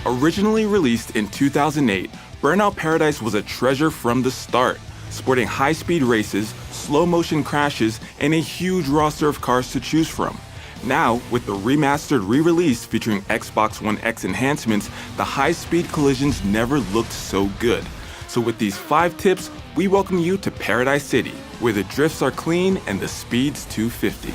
Originally released in 2008, Burnout Paradise was a treasure from the start, sporting high-speed races, slow-motion crashes, and a huge roster of cars to choose from. Now, with the remastered re-release featuring Xbox One X enhancements, the high-speed collisions never looked so good. So with these 5 tips, we welcome you to Paradise City, where the drifts are clean and the speed's 250.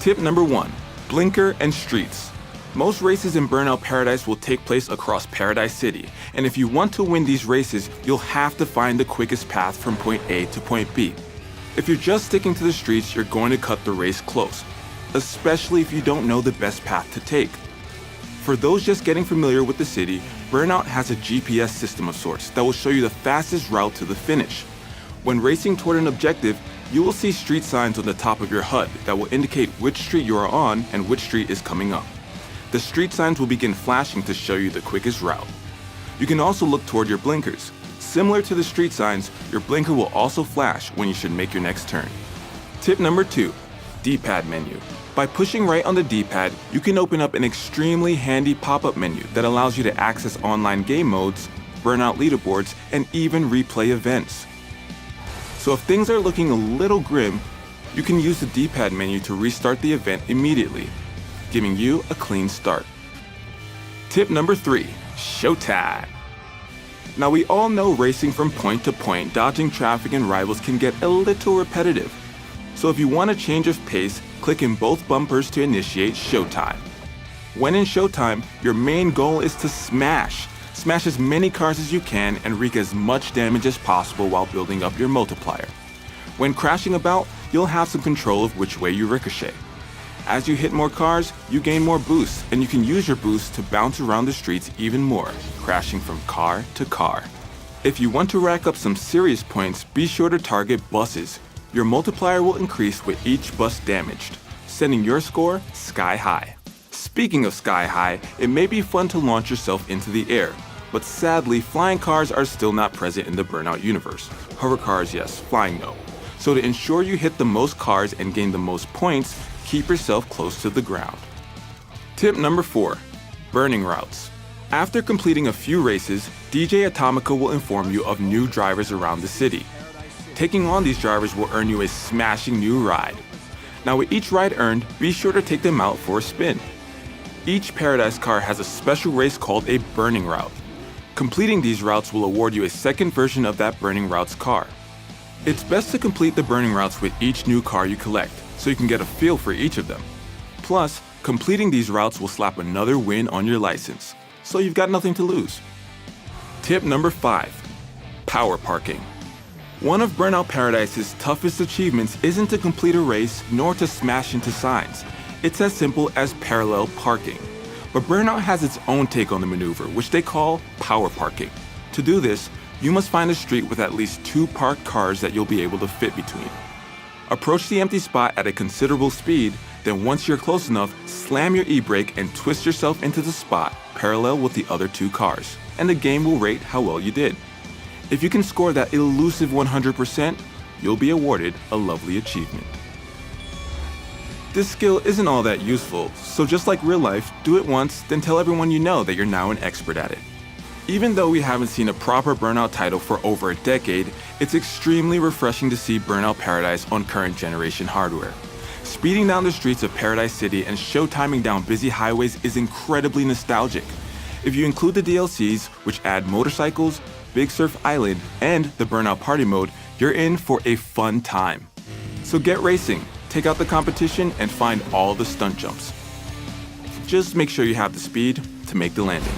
Tip number 1. Blinker and streets. Most races in Burnout Paradise will take place across Paradise City, and if you want to win these races, you'll have to find the quickest path from point A to point B. If you're just sticking to the streets, you're going to cut the race close, especially if you don't know the best path to take. For those just getting familiar with the city, Burnout has a GPS system of sorts that will show you the fastest route to the finish. When racing toward an objective, you will see street signs on the top of your HUD that will indicate which street you are on and which street is coming up. The street signs will begin flashing to show you the quickest route. You can also look toward your blinkers. Similar to the street signs, your blinker will also flash when you should make your next turn. Tip number 2. D-pad menu. By pushing right on the D-pad, you can open up an extremely handy pop-up menu that allows you to access online game modes, Burnout leaderboards, and even replay events. So if things are looking a little grim, you can use the D-pad menu to restart the event immediately, giving you a clean start. Tip number 3. Showtime. Now we all know racing from point to point, dodging traffic and rivals can get a little repetitive. So if you want a change of pace, click in both bumpers to initiate Showtime. When in Showtime, your main goal is to smash as many cars as you can and wreak as much damage as possible while building up your multiplier. When crashing about, you'll have some control of which way you ricochet. As you hit more cars, you gain more boosts, and you can use your boosts to bounce around the streets even more, crashing from car to car. If you want to rack up some serious points, be sure to target buses. Your multiplier will increase with each bus damaged, sending your score sky high. Speaking of sky high, it may be fun to launch yourself into the air, but sadly, flying cars are still not present in the Burnout universe. Hover cars, yes, flying no. So to ensure you hit the most cars and gain the most points, keep yourself close to the ground. Tip number 4. Burning routes. After completing a few races, DJ Atomica will inform you of new drivers around the city. Taking on these drivers will earn you a smashing new ride. Now with each ride earned, be sure to take them out for a spin. Each Paradise car has a special race called a burning route. Completing these routes will award you a second version of that burning route's car. It's best to complete the burning routes with each new car you collect, so you can get a feel for each of them. Plus, completing these routes will slap another win on your license, so you've got nothing to lose. Tip number 5. Power parking. One of Burnout Paradise's toughest achievements isn't to complete a race nor to smash into signs. It's as simple as parallel parking. But Burnout has its own take on the maneuver, which they call power parking. To do this, you must find a street with at least 2 parked cars that you'll be able to fit between. Approach the empty spot at a considerable speed, then once you're close enough, slam your e-brake and twist yourself into the spot parallel with the other 2 cars, and the game will rate how well you did. If you can score that elusive 100%, you'll be awarded a lovely achievement. This skill isn't all that useful, so just like real life, do it once, then tell everyone you know that you're now an expert at it. Even though we haven't seen a proper Burnout title for over a decade, it's extremely refreshing to see Burnout Paradise on current generation hardware. Speeding down the streets of Paradise City and showtiming down busy highways is incredibly nostalgic. If you include the DLCs, which add motorcycles, Big Surf Island, and the Burnout Party mode, you're in for a fun time. So get racing, take out the competition, and find all the stunt jumps. Just make sure you have the speed to make the landing.